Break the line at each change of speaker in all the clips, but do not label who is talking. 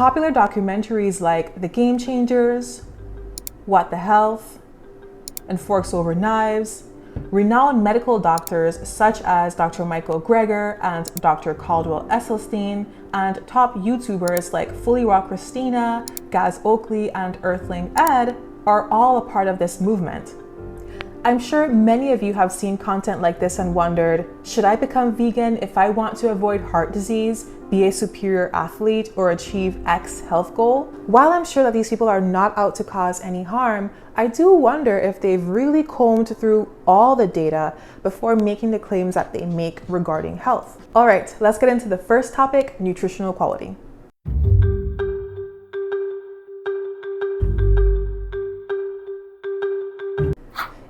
Popular documentaries like The Game Changers, What the Health, and Forks Over Knives, renowned medical doctors such as Dr. Michael Greger and Dr. Caldwell Esselstyn, and top YouTubers like Fully Raw Christina, Gaz Oakley, and Earthling Ed are all a part of this movement. I'm sure many of you have seen content like this and wondered, should I become vegan if I want to avoid heart disease, be a superior athlete, or achieve X health goal? While I'm sure that these people are not out to cause any harm, I do wonder if they've really combed through all the data before making the claims that they make regarding health. All right, let's get into the first topic, nutritional quality.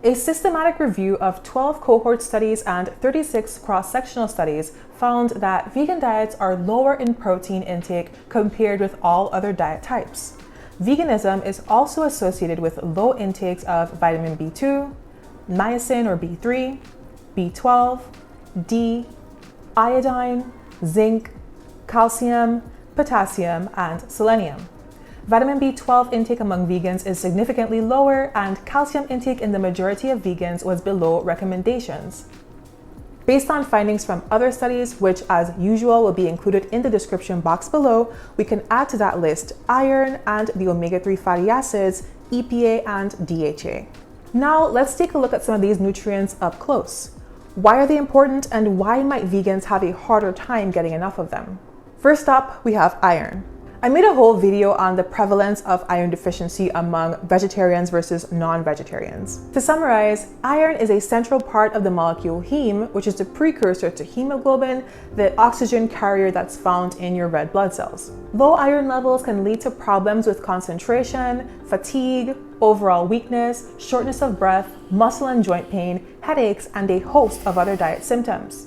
A systematic review of 12 cohort studies and 36 cross-sectional studies found that vegan diets are lower in protein intake compared with all other diet types. Veganism is also associated with low intakes of vitamin B2, niacin or B3, B12, D, iodine, zinc, calcium, potassium, and selenium. Vitamin B12 intake among vegans is significantly lower, and calcium intake in the majority of vegans was below recommendations. Based on findings from other studies, which as usual will be included in the description box below, we can add to that list iron and the omega-3 fatty acids, EPA and DHA. Now let's take a look at some of these nutrients up close. Why are they important, and why might vegans have a harder time getting enough of them? First up, we have iron. I made a whole video on the prevalence of iron deficiency among vegetarians versus non-vegetarians. To summarize, iron is a central part of the molecule heme, which is the precursor to hemoglobin, the oxygen carrier that's found in your red blood cells. Low iron levels can lead to problems with concentration, fatigue, overall weakness, shortness of breath, muscle and joint pain, headaches, and a host of other diet symptoms.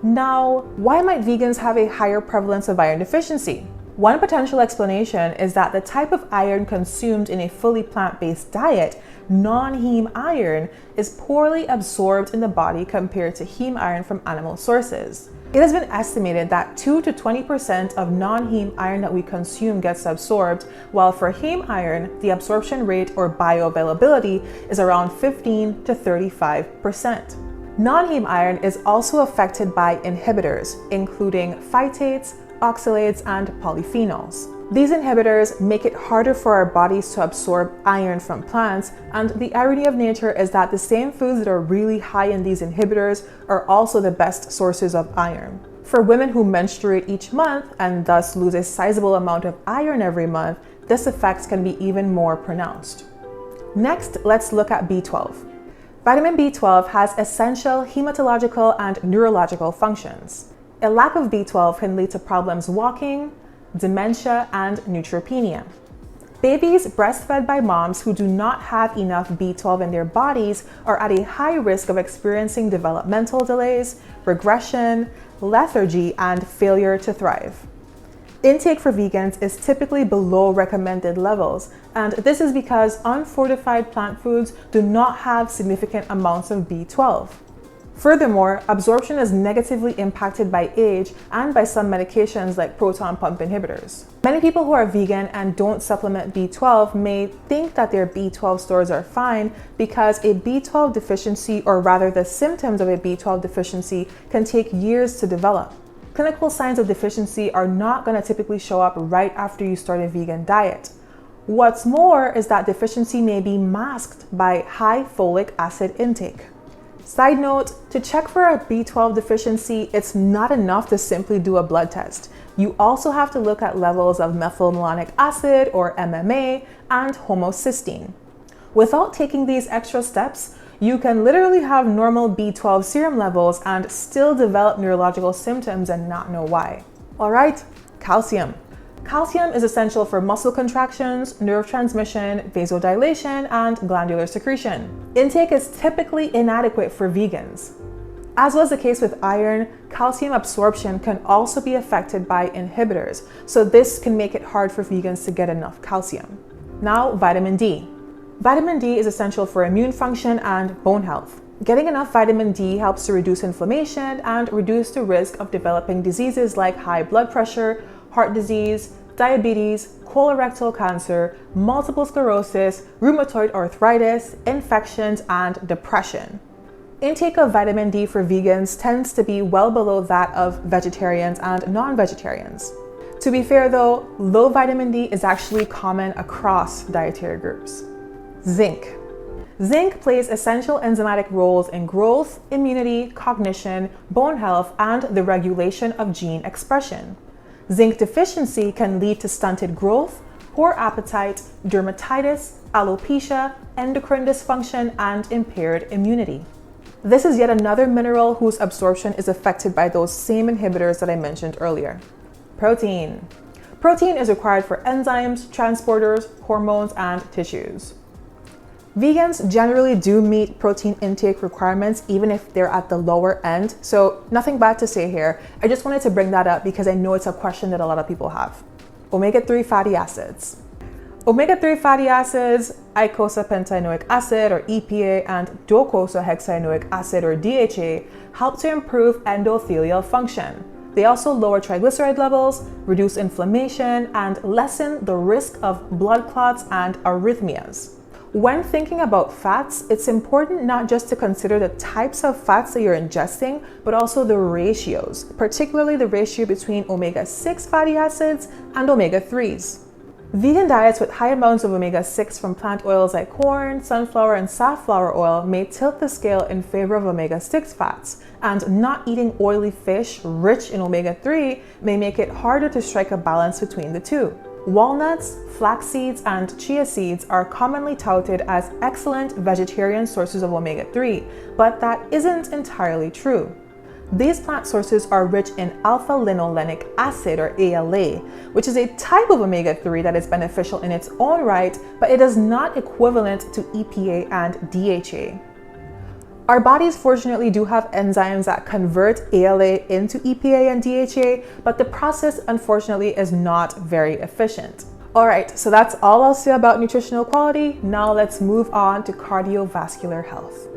Now, why might vegans have a higher prevalence of iron deficiency? One potential explanation is that the type of iron consumed in a fully plant-based diet, non-heme iron, is poorly absorbed in the body compared to heme iron from animal sources. It has been estimated that 2 to 20% of non-heme iron that we consume gets absorbed, while for heme iron, the absorption rate or bioavailability is around 15 to 35%. Non-heme iron is also affected by inhibitors, including phytates, oxalates, and polyphenols. These inhibitors make it harder for our bodies to absorb iron from plants, and the irony of nature is that the same foods that are really high in these inhibitors are also the best sources of iron. For women who menstruate each month and thus lose a sizable amount of iron every month, this effect can be even more pronounced. Next, let's look at B12. Vitamin B12 has essential hematological and neurological functions. A lack of B12 can lead to problems walking, dementia, and neutropenia. Babies breastfed by moms who do not have enough B12 in their bodies are at a high risk of experiencing developmental delays, regression, lethargy, and failure to thrive. Intake for vegans is typically below recommended levels, and this is because unfortified plant foods do not have significant amounts of B12. Furthermore, absorption is negatively impacted by age and by some medications like proton pump inhibitors. Many people who are vegan and don't supplement B12 may think that their B12 stores are fine because a B12 deficiency, or rather the symptoms of a B12 deficiency, can take years to develop. Clinical signs of deficiency are not going to typically show up right after you start a vegan diet. What's more is that deficiency may be masked by high folic acid intake. Side note, to check for a B12 deficiency, it's not enough to simply do a blood test. You also have to look at levels of methylmalonic acid, or MMA, and homocysteine. Without taking these extra steps, you can literally have normal B12 serum levels and still develop neurological symptoms and not know why. All right, calcium. Calcium is essential for muscle contractions, nerve transmission, vasodilation, and glandular secretion. Intake is typically inadequate for vegans. As was the case with iron, calcium absorption can also be affected by inhibitors, so this can make it hard for vegans to get enough calcium. Now, vitamin D. Vitamin D is essential for immune function and bone health. Getting enough vitamin D helps to reduce inflammation and reduce the risk of developing diseases like high blood pressure, heart disease, diabetes, colorectal cancer, multiple sclerosis, rheumatoid arthritis, infections, and depression. Intake of vitamin D for vegans tends to be well below that of vegetarians and non-vegetarians. To be fair though, low vitamin D is actually common across dietary groups. Zinc. Zinc plays essential enzymatic roles in growth, immunity, cognition, bone health, and the regulation of gene expression. Zinc deficiency can lead to stunted growth, poor appetite, dermatitis, alopecia, endocrine dysfunction, and impaired immunity. This is yet another mineral whose absorption is affected by those same inhibitors that I mentioned earlier. Protein. Protein is required for enzymes, transporters, hormones, and tissues. Vegans generally do meet protein intake requirements even if they're at the lower end, so nothing bad to say here. I just wanted to bring that up because I know it's a question that a lot of people have. Omega-3 fatty acids. Omega-3 fatty acids, eicosapentaenoic acid or EPA, and docosahexaenoic acid or DHA help to improve endothelial function. They also lower triglyceride levels, reduce inflammation, and lessen the risk of blood clots and arrhythmias. When thinking about fats, it's important not just to consider the types of fats that you're ingesting, but also the ratios, particularly the ratio between omega-6 fatty acids and omega-3s. Vegan diets with high amounts of omega-6 from plant oils like corn, sunflower, and safflower oil may tilt the scale in favor of omega-6 fats, and not eating oily fish rich in omega-3 may make it harder to strike a balance between the two. Walnuts, flax seeds, and chia seeds are commonly touted as excellent vegetarian sources of omega-3, but that isn't entirely true. These plant sources are rich in alpha-linolenic acid or ALA, which is a type of omega-3 that is beneficial in its own right, but it is not equivalent to EPA and DHA. Our bodies fortunately do have enzymes that convert ALA into EPA and DHA, but the process unfortunately is not very efficient. Alright, so that's all I'll say about nutritional quality. Now let's move on to cardiovascular health.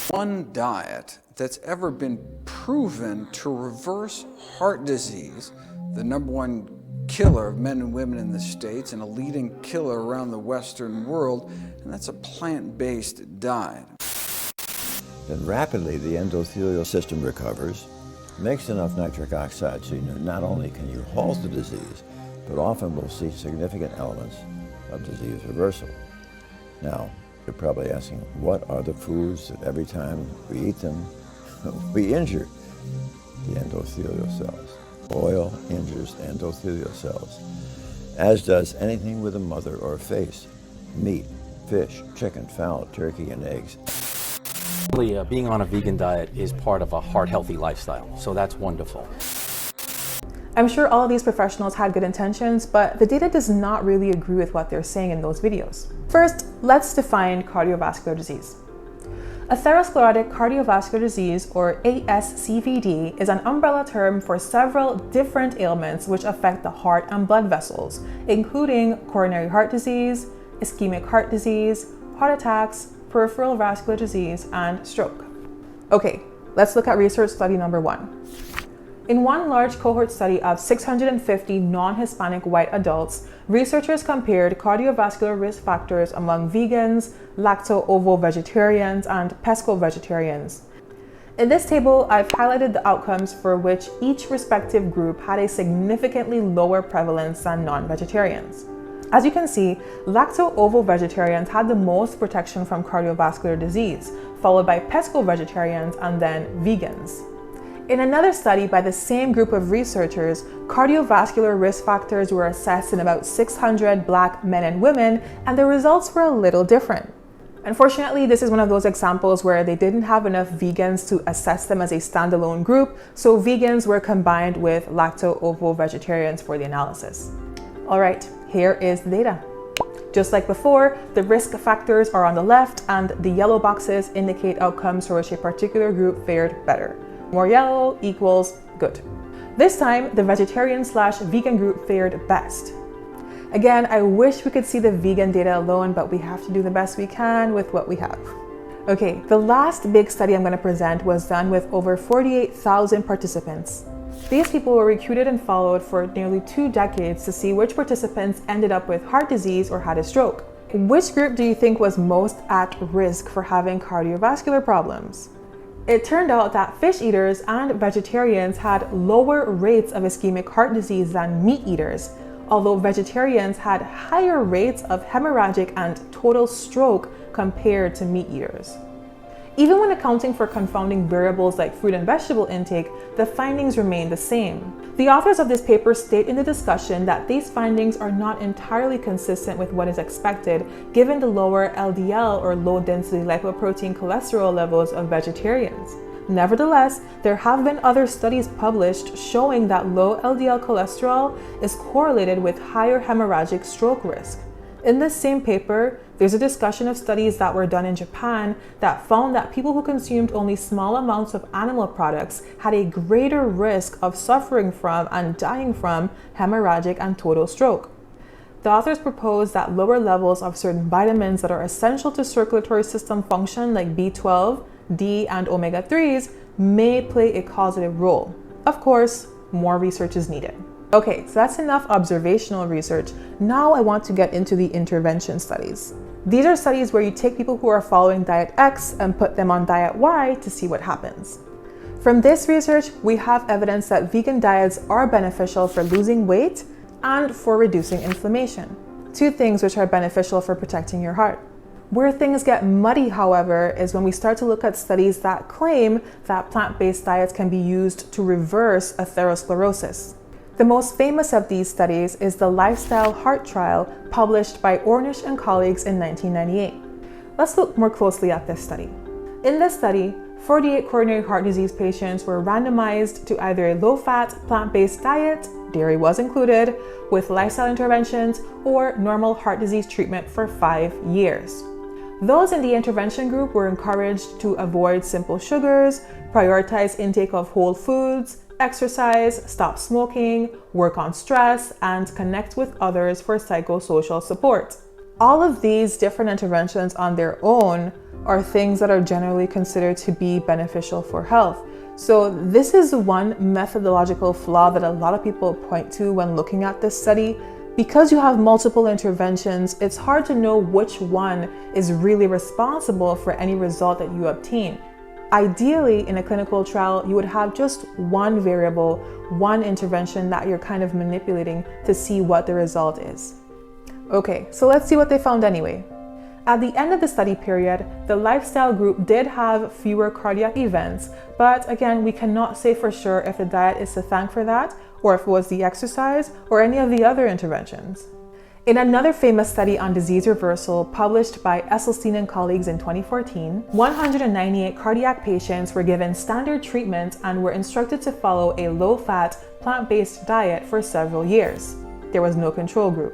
One diet that's ever been proven to reverse heart disease, the #1 killer of men and women in the States and a leading killer around the Western world, and that's a plant-based diet.
Then rapidly the endothelial system recovers, makes enough nitric oxide so not only can you halt the disease, but often will see significant elements of disease reversal. Now, you're probably asking, what are the foods that every time we eat them, we injure the endothelial cells? Oil injures endothelial cells, as does anything with a mother or a face. Meat, fish, chicken, fowl, turkey, and eggs.
Being on a vegan diet is part of a heart-healthy lifestyle, so that's wonderful.
I'm sure all of these professionals had good intentions, but the data does not really agree with what they're saying in those videos. First, let's define cardiovascular disease. Atherosclerotic cardiovascular disease, or ASCVD, is an umbrella term for several different ailments which affect the heart and blood vessels, including coronary heart disease, ischemic heart disease, heart attacks, peripheral vascular disease, and stroke. Okay, let's look at research study number 1. In one large cohort study of 650 non-Hispanic white adults, researchers compared cardiovascular risk factors among vegans, lacto-ovo-vegetarians, and pesco-vegetarians. In this table, I've highlighted the outcomes for which each respective group had a significantly lower prevalence than non-vegetarians. As you can see, lacto-ovo-vegetarians had the most protection from cardiovascular disease, followed by pesco-vegetarians and then vegans. In another study by the same group of researchers, cardiovascular risk factors were assessed in about 600 Black men and women, and the results were a little different. Unfortunately, this is one of those examples where they didn't have enough vegans to assess them as a standalone group, so vegans were combined with lacto-ovo-vegetarians for the analysis. All right, here is the data. Just like before, the risk factors are on the left, and the yellow boxes indicate outcomes for which a particular group fared better. More yellow equals good. This time, the vegetarian/vegan group fared best. Again, I wish we could see the vegan data alone, but we have to do the best we can with what we have. Okay, the last big study I'm going to present was done with over 48,000 participants. These people were recruited and followed for nearly 2 decades to see which participants ended up with heart disease or had a stroke. Which group do you think was most at risk for having cardiovascular problems? It turned out that fish eaters and vegetarians had lower rates of ischemic heart disease than meat eaters, although vegetarians had higher rates of hemorrhagic and total stroke compared to meat eaters. Even when accounting for confounding variables like fruit and vegetable intake, the findings remain the same. The authors of this paper state in the discussion that these findings are not entirely consistent with what is expected given the lower LDL or low density lipoprotein cholesterol levels of vegetarians. Nevertheless, there have been other studies published showing that low LDL cholesterol is correlated with higher hemorrhagic stroke risk. In this same paper, there's a discussion of studies that were done in Japan that found that people who consumed only small amounts of animal products had a greater risk of suffering from and dying from hemorrhagic and total stroke. The authors propose that lower levels of certain vitamins that are essential to circulatory system function like B12, D, and omega-3s may play a causative role. Of course, more research is needed. Okay, so that's enough observational research. Now I want to get into the intervention studies. These are studies where you take people who are following diet X and put them on diet Y to see what happens. From this research, we have evidence that vegan diets are beneficial for losing weight and for reducing inflammation, 2 things which are beneficial for protecting your heart. Where things get muddy, however, is when we start to look at studies that claim that plant-based diets can be used to reverse atherosclerosis. The most famous of these studies is the Lifestyle Heart Trial published by Ornish and colleagues in 1998. Let's look more closely at this study. In this study, 48 coronary heart disease patients were randomized to either a low-fat, plant-based diet, dairy was included, with lifestyle interventions, or normal heart disease treatment for 5 years. Those in the intervention group were encouraged to avoid simple sugars, prioritize intake of whole foods, exercise, stop smoking, work on stress, and connect with others for psychosocial support. All of these different interventions on their own are things that are generally considered to be beneficial for health. So this is one methodological flaw that a lot of people point to when looking at this study. Because you have multiple interventions, it's hard to know which one is really responsible for any result that you obtain. Ideally, in a clinical trial, you would have just one variable, one intervention that you're kind of manipulating to see what the result is. Okay, so let's see what they found anyway. At the end of the study period, the lifestyle group did have fewer cardiac events, but again, we cannot say for sure if the diet is to thank for that, or if it was the exercise, or any of the other interventions. In another famous study on disease reversal published by Esselstyn and colleagues in 2014, 198 cardiac patients were given standard treatment and were instructed to follow a low-fat, plant-based diet for several years. There was no control group.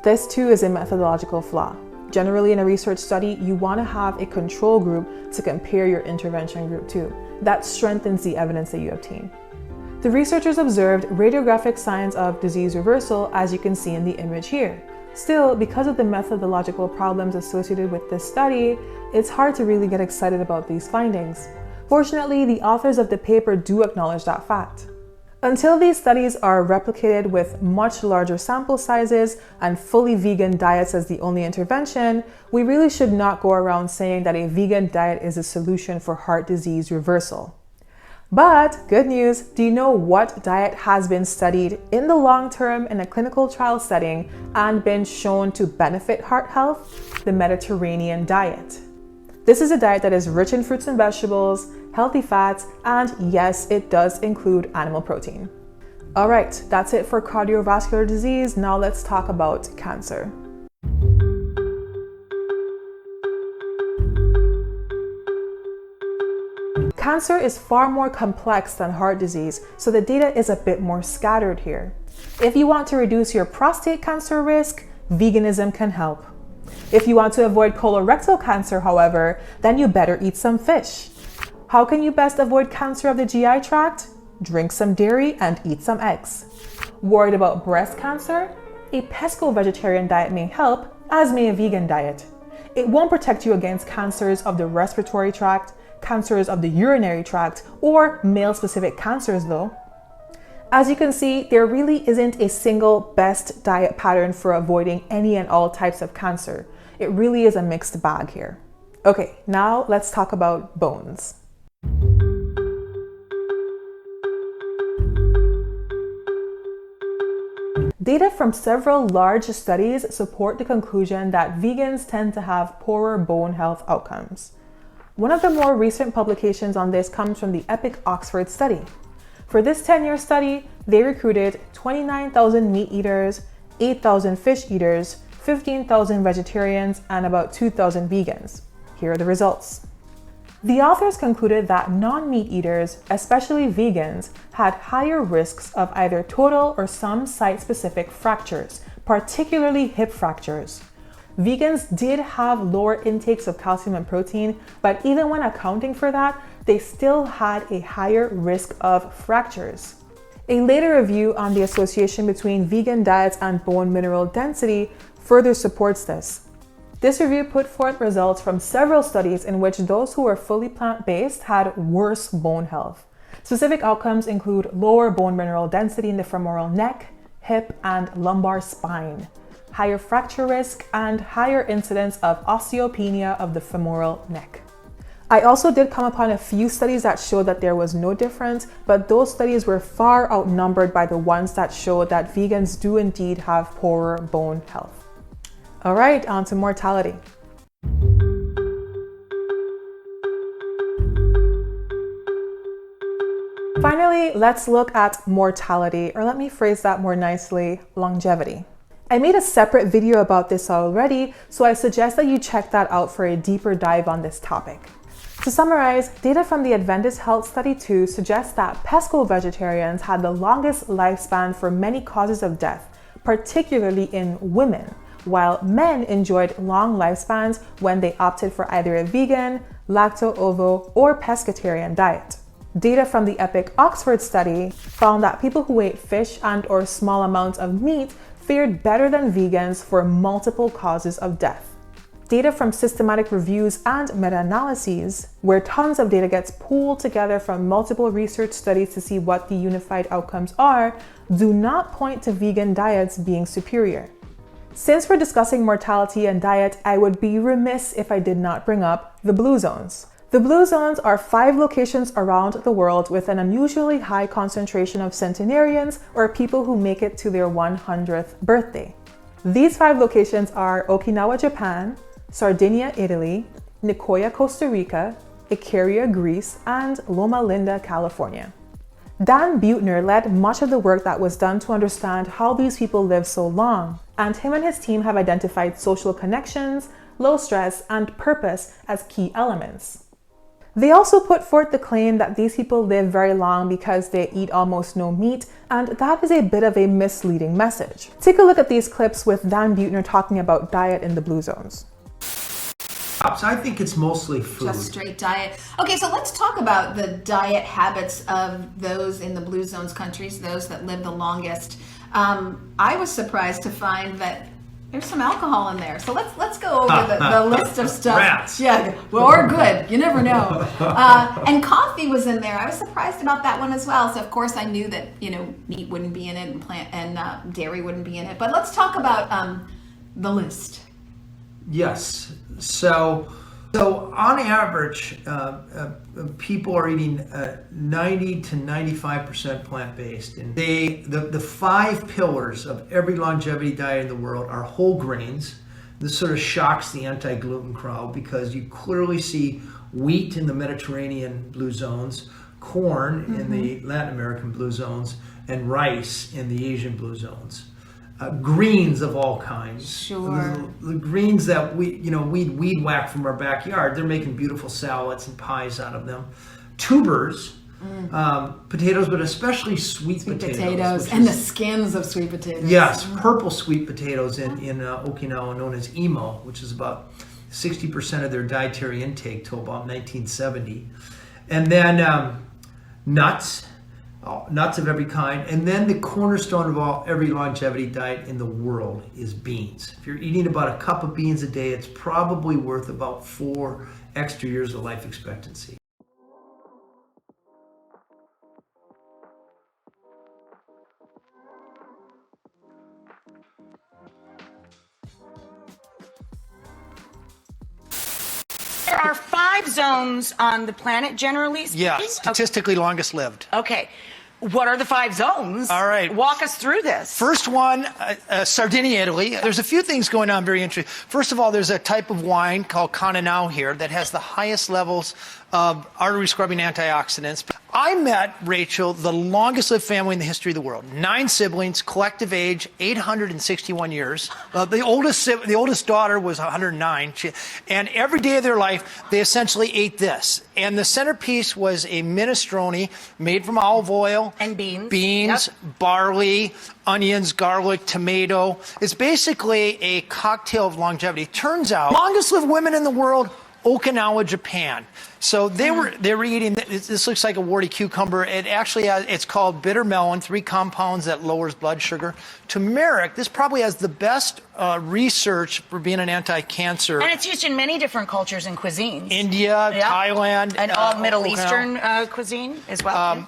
This too is a methodological flaw. Generally in a research study, you want to have a control group to compare your intervention group to. That strengthens the evidence that you obtain. The researchers observed radiographic signs of disease reversal, as you can see in the image here. Still, because of the methodological problems associated with this study, it's hard to really get excited about these findings. Fortunately, the authors of the paper do acknowledge that fact. Until these studies are replicated with much larger sample sizes and fully vegan diets as the only intervention, we really should not go around saying that a vegan diet is a solution for heart disease reversal. But good news, do you know what diet has been studied in the long term in a clinical trial setting and been shown to benefit heart health? The Mediterranean diet. This is a diet that is rich in fruits and vegetables, healthy fats, and yes, it does include animal protein. All right, that's it for cardiovascular disease. Now let's talk about cancer. Cancer is far more complex than heart disease, so the data is a bit more scattered here. If you want to reduce your prostate cancer risk, veganism can help. If you want to avoid colorectal cancer, however, then you better eat some fish. How can you best avoid cancer of the GI tract? Drink some dairy and eat some eggs. Worried about breast cancer? A pesco-vegetarian diet may help, as may a vegan diet. It won't protect you against cancers of the respiratory tract, cancers of the urinary tract, or male-specific cancers though. As you can see, there really isn't a single best diet pattern for avoiding any and all types of cancer. It really is a mixed bag here. Okay, now let's talk about bones. Data from several large studies support the conclusion that vegans tend to have poorer bone health outcomes. One of the more recent publications on this comes from the EPIC Oxford study. For this 10-year study, they recruited 29,000 meat eaters, 8,000 fish eaters, 15,000 vegetarians, and about 2,000 vegans. Here are the results. The authors concluded that non-meat eaters, especially vegans, had higher risks of either total or some site-specific fractures, particularly hip fractures. Vegans did have lower intakes of calcium and protein, but even when accounting for that, they still had a higher risk of fractures. A later review on the association between vegan diets and bone mineral density further supports this. This review put forth results from several studies in which those who were fully plant-based had worse bone health. Specific outcomes include lower bone mineral density in the femoral neck, hip, and lumbar spine, higher fracture risk, and higher incidence of osteopenia of the femoral neck. I also did come upon a few studies that showed that there was no difference, but those studies were far outnumbered by the ones that showed that vegans do indeed have poorer bone health. All right, on to mortality. Finally, let's look at mortality, or let me phrase that more nicely, longevity. I made a separate video about this already, so I suggest that you check that out for a deeper dive on this topic. To summarize, data from the Adventist Health Study 2 suggests that pesco-vegetarians had the longest lifespan for many causes of death, particularly in women, while men enjoyed long lifespans when they opted for either a vegan, lacto-ovo, or pescatarian diet. Data from the EPIC Oxford study found that people who ate fish and/or small amounts of meat fared better than vegans for multiple causes of death. Data from systematic reviews and meta-analyses, where tons of data gets pooled together from multiple research studies to see what the unified outcomes are, do not point to vegan diets being superior. Since we're discussing mortality and diet, I would be remiss if I did not bring up the blue zones. The blue zones are 5 locations around the world with an unusually high concentration of centenarians, or people who make it to their 100th birthday. These 5 locations are Okinawa, Japan, Sardinia, Italy, Nicoya, Costa Rica, Icaria, Greece, and Loma Linda, California. Dan Buettner led much of the work that was done to understand how these people live so long, and him and his team have identified social connections, low stress, and purpose as key elements. They also put forth the claim that these people live very long because they eat almost no meat, and that is a bit of a misleading message. Take a look at these clips with Dan Buettner talking about diet in the blue zones.
I think it's mostly food.
Just straight diet. Okay, so let's talk about the diet habits of those in the blue zones countries, those that live the longest. I was surprised to find that there's some alcohol in there. So let's go over the list of stuff.
Rats.
Yeah, well, or good. You never know. And coffee was in there. I was surprised about that one as well. So of course I knew that meat wouldn't be in it and plant and dairy wouldn't be in it. But let's talk about the list.
Yes. So on average, people are eating 90 to 95% plant-based. And the 5 pillars of every longevity diet in the world are whole grains. This sort of shocks the anti-gluten crowd because you clearly see wheat in the Mediterranean blue zones, corn in the Latin American blue zones, and rice in the Asian blue zones. Greens of all kinds.
Sure.
The greens that we'd weed whack from our backyard, they're making beautiful salads and pies out of them. Tubers, potatoes, but especially sweet potatoes.
And the skins of sweet potatoes.
Yes, purple sweet potatoes in Okinawa known as imo, which is about 60% of their dietary intake till about 1970. And then nuts, nuts of every kind. And then the cornerstone of every longevity diet in the world is beans. If you're eating about a cup of beans a day, it's probably worth about 4 extra years of life expectancy.
There are 5 zones on the planet, generally speaking?
Yeah, statistically longest lived.
Okay. What are the 5 zones?
All right.
Walk us through this.
First one, Sardinia, Italy. There's a few things going on very interesting. First of all, there's a type of wine called Cananao here that has the highest levels of artery scrubbing antioxidants. I met, Rachel, the longest lived family in the history of the world. 9 siblings, collective age 861 years. The oldest daughter was 109. And every day of their life, they essentially ate this. And the centerpiece was a minestrone made from olive oil.
And beans.
Beans,
yep.
Barley, onions, garlic, tomato. It's basically a cocktail of longevity. Turns out, longest lived women in the world, Okinawa, Japan. So they were eating, this looks like a warty cucumber. It actually has, it's called bitter melon, 3 compounds that lowers blood sugar. Turmeric, this probably has the best research for being an anti-cancer.
And it's used in many different cultures and cuisines.
India,
yep.
Thailand.
And all Middle
Okinawa.
Eastern cuisine as well.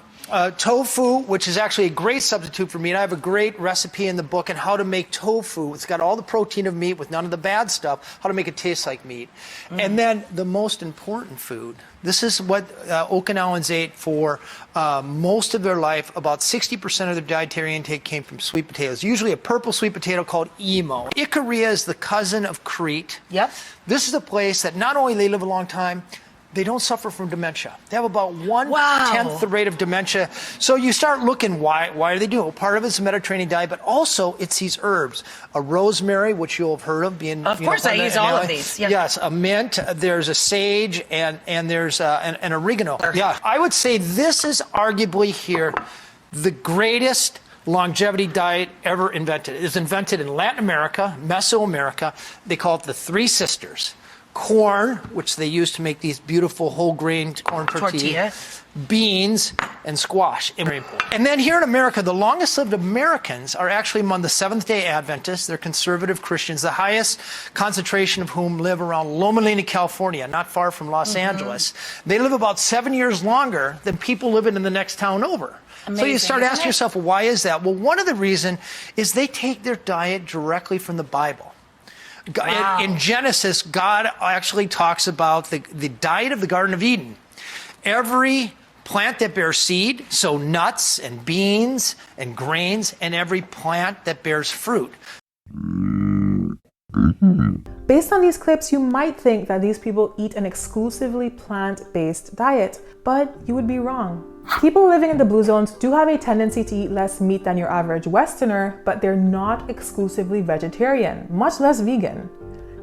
Tofu, which is actually a great substitute for meat. I have a great recipe in the book on how to make tofu. It's got all the protein of meat with none of the bad stuff, how to make it taste like meat. And then the most important food, this is what Okinawans ate for most of their life. About 60% of their dietary intake came from sweet potatoes, usually a purple sweet potato called emo. Ikaria is the cousin of Crete.
Yep.
This is a place that not only they live a long time, they don't suffer from dementia. They have about 1/10 the rate of dementia. So you start looking, why do they do it? Well, part of it's a Mediterranean diet, but also it's these herbs. A rosemary, which you'll have heard of.
Of course, I use all of these. Yep.
Yes, a mint, there's a sage, and there's an oregano. Yeah, I would say this is arguably here the greatest longevity diet ever invented. It was invented in Latin America, Mesoamerica. They call it the 3 Sisters. Corn, which they use to make these beautiful whole grain corn tortilla, beans, and squash. And then here in America, the longest lived Americans are actually among the Seventh-day Adventists. They're conservative Christians, the highest concentration of whom live around Loma Linda, California, not far from Los Angeles. They live about 7 years longer than people living in the next town over.
Amazing,
so you start asking yourself, well, why is that? Well, one of the reasons is they take their diet directly from the Bible.
Wow.
In Genesis, God actually talks about the diet of the Garden of Eden. Every plant that bears seed, so nuts and beans and grains, and every plant that bears fruit.
Based on these clips, you might think that these people eat an exclusively plant-based diet, but you would be wrong. People living in the blue zones do have a tendency to eat less meat than your average Westerner, but they're not exclusively vegetarian, much less vegan.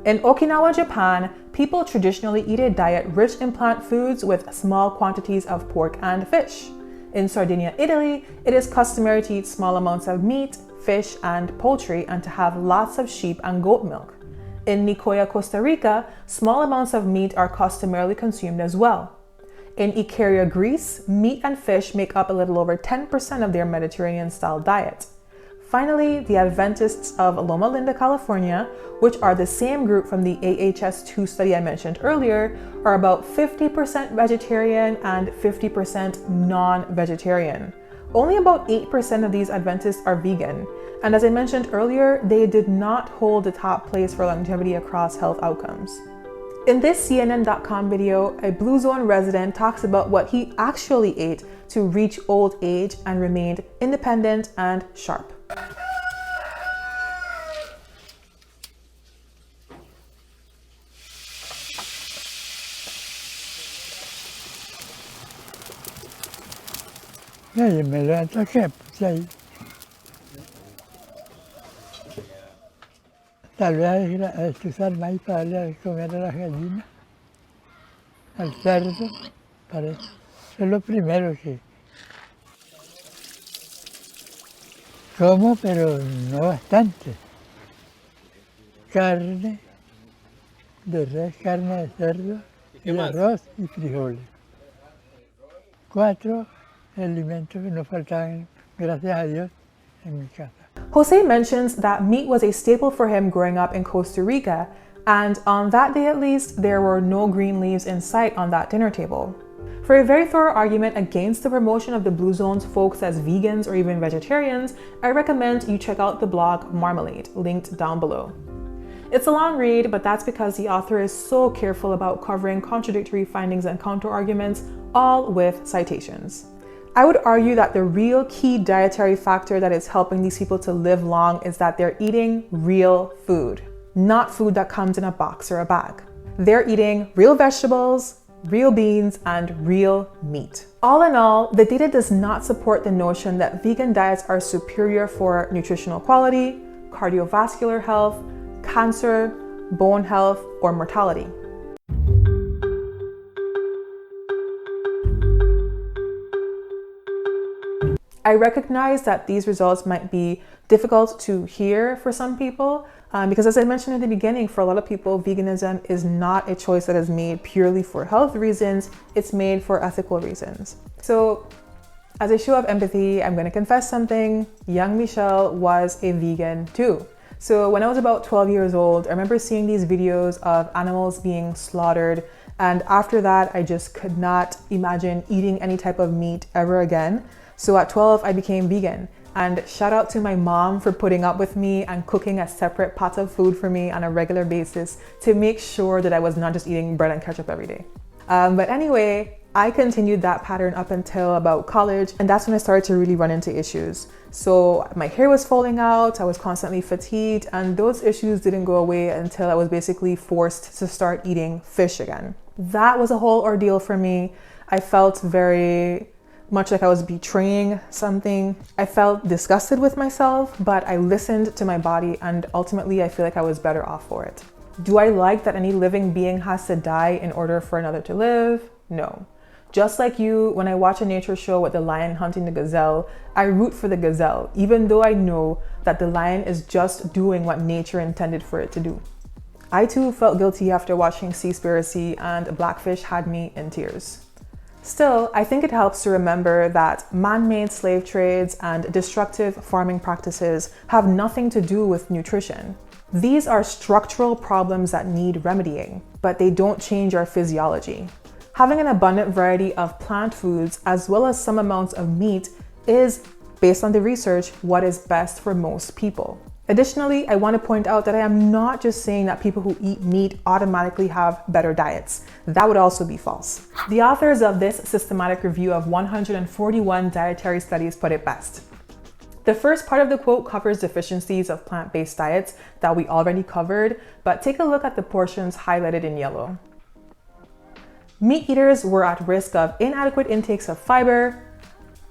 In Okinawa, Japan, people traditionally eat a diet rich in plant foods with small quantities of pork and fish. In Sardinia, Italy, it is customary to eat small amounts of meat, fish, and poultry, and to have lots of sheep and goat milk. In Nicoya, Costa Rica, small amounts of meat are customarily consumed as well. In Icaria, Greece, meat and fish make up a little over 10% of their Mediterranean-style diet. Finally, the Adventists of Loma Linda, California, which are the same group from the AHS2 study I mentioned earlier, are about 50% vegetarian and 50% non-vegetarian. Only about 8% of these Adventists are vegan, and as I mentioned earlier, they did not hold the top place for longevity across health outcomes. In this CNN.com video, a Blue Zone resident talks about what he actually ate to reach old age and remained independent and sharp.
Nadie me levanta qué, pues ahí. Tal vez ir a estuzar maíz para darle de comer a las gallinas, al cerdo, para eso. Eso es lo primero que como, pero no bastante. Carne de res, carne de cerdo, y arroz y frijoles. 4 alimentos que no faltaban, gracias a Dios, en mi casa.
Jose mentions that meat was a staple for him growing up in Costa Rica, and on that day at least, there were no green leaves in sight on that dinner table. For a very thorough argument against the promotion of the Blue Zone's folks as vegans or even vegetarians, I recommend you check out the blog Marmalade, linked down below. It's a long read, but that's because the author is so careful about covering contradictory findings and counter-arguments, all with citations. I would argue that the real key dietary factor that is helping these people to live long is that they're eating real food, not food that comes in a box or a bag. They're eating real vegetables, real beans, and real meat. All in all, the data does not support the notion that vegan diets are superior for nutritional quality, cardiovascular health, cancer, bone health, or mortality. I recognize that these results might be difficult to hear for some people because, as I mentioned in the beginning, for a lot of people, veganism is not a choice that is made purely for health reasons, it's made for ethical reasons. So, as a show of empathy, I'm going to confess something. Young Michelle was a vegan too. So when I was about 12 years old, I remember seeing these videos of animals being slaughtered, and after that, I just could not imagine eating any type of meat ever again. So at 12, I became vegan. And shout out to my mom for putting up with me and cooking a separate pot of food for me on a regular basis to make sure that I was not just eating bread and ketchup every day. But anyway, I continued that pattern up until about college, and that's when I started to really run into issues. So my hair was falling out, I was constantly fatigued, and those issues didn't go away until I was basically forced to start eating fish again. That was a whole ordeal for me. I felt very much like I was betraying something. I felt disgusted with myself, but I listened to my body, and ultimately I feel like I was better off for it. Do I like that any living being has to die in order for another to live? No. Just like you, when I watch a nature show with the lion hunting the gazelle, I root for the gazelle, even though I know that the lion is just doing what nature intended for it to do. I too felt guilty after watching Seaspiracy, and Blackfish had me in tears. Still, I think it helps to remember that man-made slave trades and destructive farming practices have nothing to do with nutrition. These are structural problems that need remedying, but they don't change our physiology. Having an abundant variety of plant foods as well as some amounts of meat is, based on the research, what is best for most people. Additionally, I want to point out that I am not just saying that people who eat meat automatically have better diets. That would also be false. The authors of this systematic review of 141 dietary studies put it best. The first part of the quote covers deficiencies of plant-based diets that we already covered, but take a look at the portions highlighted in yellow. Meat eaters were at risk of inadequate intakes of fiber,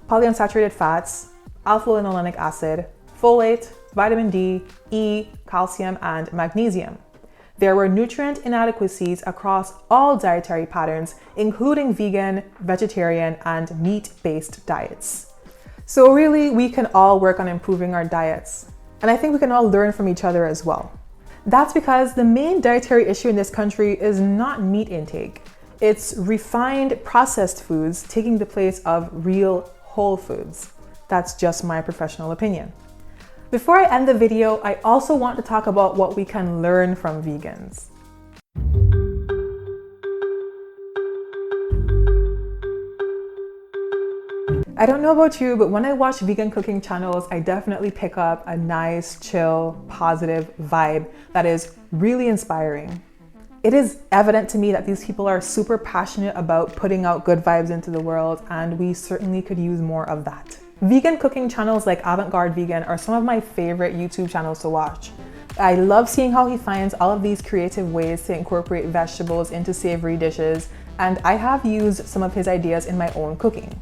polyunsaturated fats, alpha-linolenic acid, folate, vitamin D, E, calcium, and magnesium. There were nutrient inadequacies across all dietary patterns, including vegan, vegetarian, and meat-based diets. So really, we can all work on improving our diets. And I think we can all learn from each other as well. That's because the main dietary issue in this country is not meat intake. It's refined processed foods taking the place of real whole foods. That's just my professional opinion. Before I end the video, I also want to talk about what we can learn from vegans. I don't know about you, but when I watch vegan cooking channels, I definitely pick up a nice, chill, positive vibe that is really inspiring. It is evident to me that these people are super passionate about putting out good vibes into the world, and we certainly could use more of that. Vegan cooking channels like Avant-Garde Vegan are some of my favorite YouTube channels to watch. I love seeing how he finds all of these creative ways to incorporate vegetables into savory dishes, and I have used some of his ideas in my own cooking.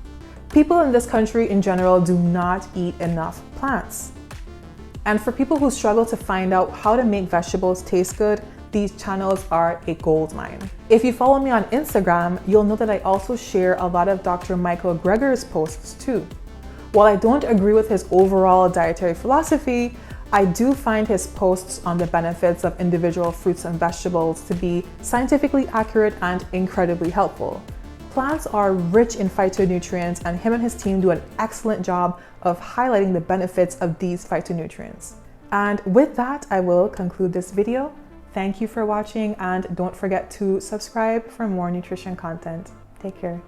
People in this country in general do not eat enough plants. And for people who struggle to find out how to make vegetables taste good, these channels are a goldmine. If you follow me on Instagram, you'll know that I also share a lot of Dr. Michael Greger's posts too. While I don't agree with his overall dietary philosophy, I do find his posts on the benefits of individual fruits and vegetables to be scientifically accurate and incredibly helpful. plants are rich in phytonutrients, and him and his team do an excellent job of highlighting the benefits of these phytonutrients. And with that, I will conclude this video. Thank you for watching, and don't forget to subscribe for more nutrition content. Take care.